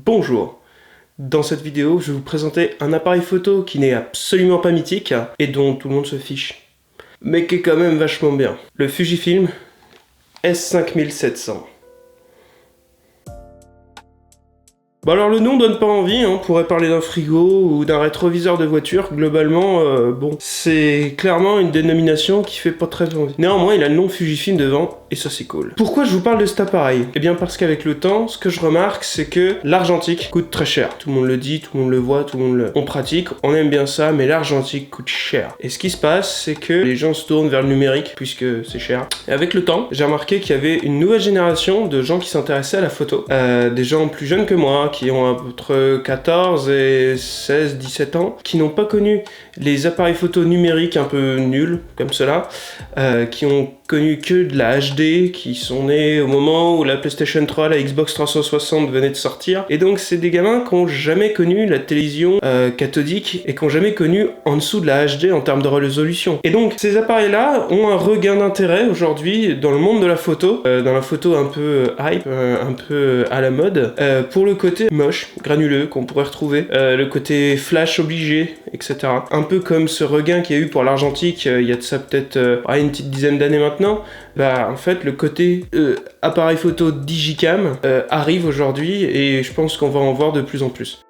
Bonjour, dans cette vidéo je vais vous présenter un appareil photo qui n'est absolument pas mythique et dont tout le monde se fiche, mais qui est quand même vachement bien. Le Fujifilm S5700. Bon alors le nom donne pas envie, on pourrait parler d'un frigo ou d'un rétroviseur de voiture, globalement, bon, c'est clairement une dénomination qui fait pas très envie. Néanmoins, il a le nom Fujifilm devant, et ça c'est cool. Pourquoi je vous parle de cet appareil? Eh bien parce qu'avec le temps, ce que je remarque, c'est que l'argentique coûte très cher. Tout le monde le dit, tout le monde le voit, tout le monde on pratique, on aime bien ça, mais l'argentique coûte cher. Et ce qui se passe, c'est que les gens se tournent vers le numérique, puisque c'est cher. Et avec le temps, j'ai remarqué qu'il y avait une nouvelle génération de gens qui s'intéressaient à la photo. Des gens plus jeunes que moi, qui ont entre 14 et 16, 17 ans, qui n'ont pas connu les appareils photo numériques un peu nuls, comme cela, qui ont connu que de la HD, qui sont nés au moment où la PlayStation 3, la Xbox 360 venaient de sortir. Et donc c'est des gamins qui n'ont jamais connu la télévision cathodique et qui n'ont jamais connu en dessous de la HD en termes de résolution. Et donc ces appareils-là ont un regain d'intérêt aujourd'hui dans le monde de la photo, dans la photo un peu hype, un peu à la mode, pour le côté moche, granuleux qu'on pourrait retrouver, le côté flash obligé, etc. Un peu comme ce regain qu'il y a eu pour l'argentique il y a de ça peut-être une petite dizaine d'années maintenant. Bah en fait le côté appareil photo digicam arrive aujourd'hui et je pense qu'on va en voir de plus en plus.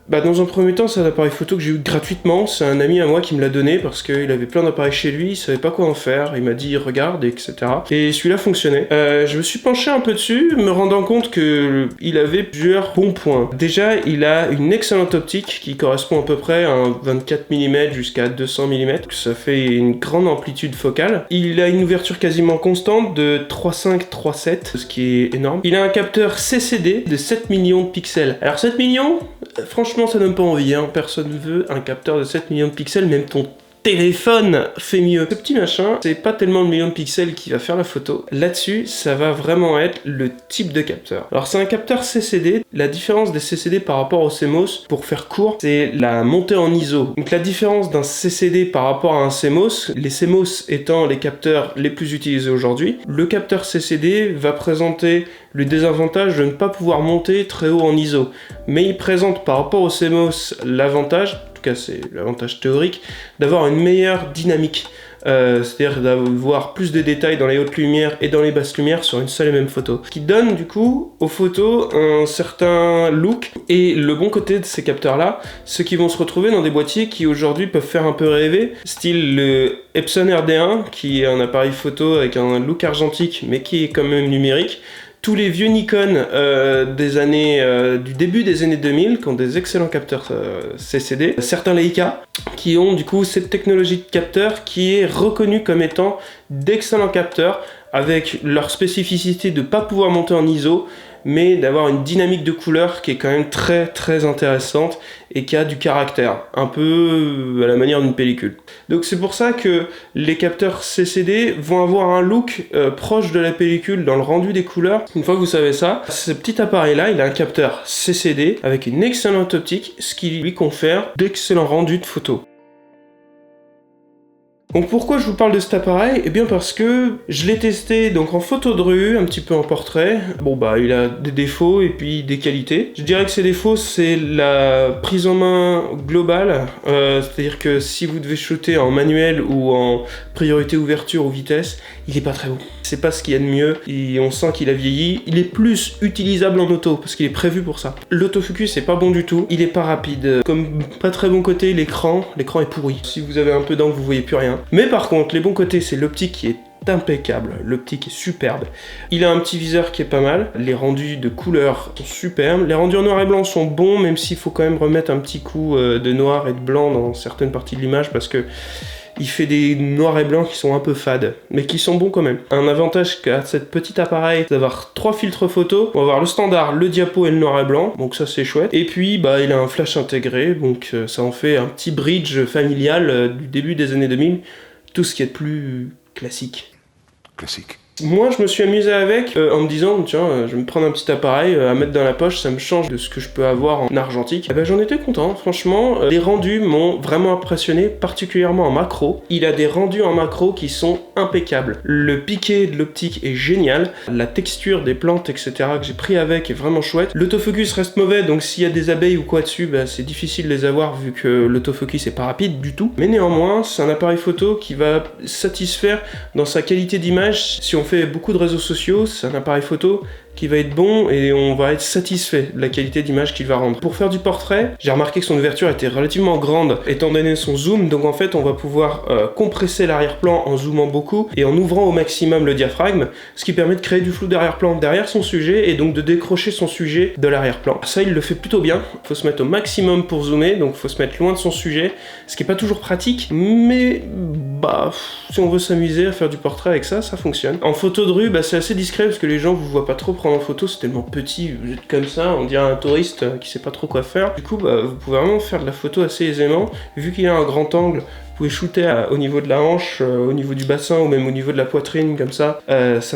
Bah dans un premier temps, c'est un appareil photo que j'ai eu gratuitement, c'est un ami à moi qui me l'a donné parce qu'il avait plein d'appareils chez lui, il savait pas quoi en faire, il m'a dit regarde, etc. Et celui-là fonctionnait. Je me suis penché un peu dessus, me rendant compte que il avait plusieurs bons points. Déjà, il a une excellente optique qui correspond à peu près à un 24 mm jusqu'à 200 mm, ça fait une grande amplitude focale. Il a une ouverture quasiment constante de 3.5, 3.7, ce qui est énorme. Il a un capteur CCD de 7 millions de pixels. Alors 7 millions, franchement, ça donne pas envie, hein. Personne ne veut un capteur de 7 millions de pixels, même ton téléphone fait mieux. Ce petit machin, c'est pas tellement le million de pixels qui va faire la photo. Là-dessus, ça va vraiment être le type de capteur. Alors c'est un capteur CCD. La différence des CCD par rapport au CMOS, pour faire court, c'est la montée en ISO. Donc la différence d'un CCD par rapport à un CMOS, les CMOS étant les capteurs les plus utilisés aujourd'hui, le capteur CCD va présenter le désavantage de ne pas pouvoir monter très haut en ISO. Mais il présente par rapport au CMOS l'avantage, en tout cas c'est l'avantage théorique, d'avoir une meilleure dynamique. C'est-à-dire d'avoir plus de détails dans les hautes lumières et dans les basses lumières sur une seule et même photo. Ce qui donne du coup aux photos un certain look. Et le bon côté de ces capteurs-là, c'est qu'ils vont se retrouver dans des boîtiers qui aujourd'hui peuvent faire un peu rêver, style le Epson RD1, qui est un appareil photo avec un look argentique mais qui est quand même numérique. Tous les vieux Nikon des années, du début des années 2000 qui ont des excellents capteurs CCD, certains Leica qui ont du coup cette technologie de capteur qui est reconnue comme étant d'excellents capteurs avec leur spécificité de ne pas pouvoir monter en ISO mais d'avoir une dynamique de couleur qui est quand même très très intéressante et qui a du caractère, un peu à la manière d'une pellicule. Donc c'est pour ça que les capteurs CCD vont avoir un look proche de la pellicule dans le rendu des couleurs. Une fois que vous savez ça, ce petit appareil là, il a un capteur CCD avec une excellente optique, ce qui lui confère d'excellents rendus de photos. Donc pourquoi je vous parle de cet appareil? Eh bien parce que je l'ai testé donc en photo de rue, un petit peu en portrait. Bon bah il a des défauts et puis des qualités. Je dirais que ses défauts c'est la prise en main globale, c'est-à-dire que si vous devez shooter en manuel ou en priorité ouverture ou vitesse, il est pas très bon. C'est pas ce qu'il y a de mieux et on sent qu'il a vieilli. Il est plus utilisable en auto parce qu'il est prévu pour ça. L'autofocus c'est pas bon du tout, il est pas rapide. Comme pas très bon côté, l'écran est pourri. Si vous avez un peu d'angle vous voyez plus rien. Mais par contre, les bons côtés, c'est l'optique qui est impeccable, l'optique est superbe. Il a un petit viseur qui est pas mal, les rendus de couleurs sont superbes, les rendus en noir et blanc sont bons, même s'il faut quand même remettre un petit coup de noir et de blanc dans certaines parties de l'image, parce que il fait des noirs et blancs qui sont un peu fades, mais qui sont bons quand même. Un avantage qu'a cet petit appareil, c'est d'avoir 3 filtres photo. On va avoir le standard, le diapo et le noir et blanc, donc ça c'est chouette. Et puis bah il a un flash intégré, donc ça en fait un petit bridge familial du début des années 2000, tout ce qui est de plus classique. Moi je me suis amusé avec en me disant tiens je vais me prendre un petit appareil à mettre dans la poche, ça me change de ce que je peux avoir en argentique. Et ben j'en étais content, franchement. Les rendus m'ont vraiment impressionné, particulièrement en macro. Il a des rendus en macro qui sont impeccables. Le piqué de l'optique est génial, la texture des plantes etc que j'ai pris avec est vraiment chouette. L'autofocus reste mauvais, donc s'il y a des abeilles ou quoi dessus, bah, c'est difficile de les avoir vu que l'autofocus est pas rapide du tout. Mais néanmoins, c'est un appareil photo qui va satisfaire dans sa qualité d'image. Si on fait beaucoup de réseaux sociaux, c'est un appareil photo qui va être bon et on va être satisfait de la qualité d'image qu'il va rendre. Pour faire du portrait, j'ai remarqué que son ouverture était relativement grande étant donné son zoom, donc en fait on va pouvoir compresser l'arrière-plan en zoomant beaucoup et en ouvrant au maximum le diaphragme, ce qui permet de créer du flou d'arrière-plan derrière son sujet et donc de décrocher son sujet de l'arrière-plan. Ça il le fait plutôt bien, il faut se mettre au maximum pour zoomer, donc il faut se mettre loin de son sujet, ce qui est pas toujours pratique, mais bah si on veut s'amuser à faire du portrait avec ça, ça fonctionne. En photo de rue, bah, c'est assez discret parce que les gens vous voient pas trop prendre en photo, c'est tellement petit, vous êtes comme ça, on dirait un touriste qui sait pas trop quoi faire. Du coup, bah, vous pouvez vraiment faire de la photo assez aisément. Vu qu'il a un grand angle, vous pouvez shooter au niveau de la hanche, au niveau du bassin ou même au niveau de la poitrine, comme ça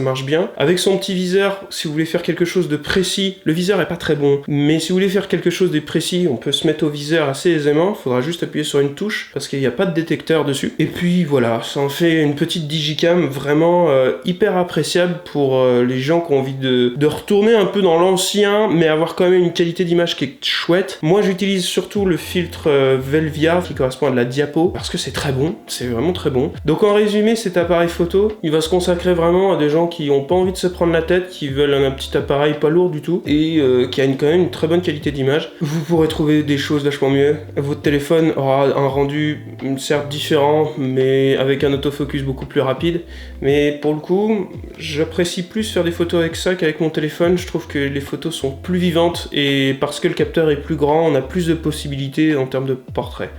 marche bien. Avec son petit viseur, si vous voulez faire quelque chose de précis, le viseur est pas très bon, mais si vous voulez faire quelque chose de précis, on peut se mettre au viseur assez aisément, il faudra juste appuyer sur une touche, parce qu'il n'y a pas de détecteur dessus. Et puis voilà, ça en fait une petite digicam vraiment hyper appréciable pour les gens qui ont envie de retourner un peu dans l'ancien, mais avoir quand même une qualité d'image qui est chouette. Moi j'utilise surtout le filtre Velvia, qui correspond à de la diapo, parce que c'est très bon, c'est vraiment très bon. Donc en résumé, cet appareil photo, il va se consacrer vraiment à des gens qui n'ont pas envie de se prendre la tête, qui veulent un petit appareil pas lourd du tout, et qui a quand même une très bonne qualité d'image. Vous pourrez trouver des choses vachement mieux. Votre téléphone aura un rendu certes différent, mais avec un autofocus beaucoup plus rapide. Mais pour le coup, j'apprécie plus faire des photos avec ça qu'avec mon téléphone. Je trouve que les photos sont plus vivantes, et parce que le capteur est plus grand, on a plus de possibilités en termes de portrait.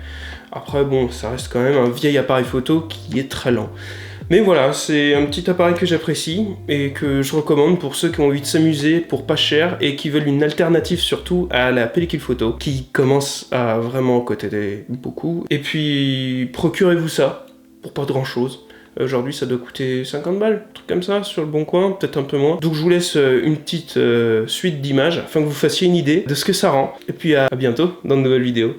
Après bon, ça reste quand même un vieil appareil photo qui est très lent. Mais voilà, c'est un petit appareil que j'apprécie et que je recommande pour ceux qui ont envie de s'amuser pour pas cher et qui veulent une alternative surtout à la pellicule photo, qui commence à vraiment coûter beaucoup. Et puis procurez-vous ça pour pas grand chose. Aujourd'hui ça doit coûter 50 balles, un truc comme ça, sur le bon coin, peut-être un peu moins. Donc je vous laisse une petite suite d'images afin que vous fassiez une idée de ce que ça rend. Et puis à bientôt dans de nouvelles vidéos.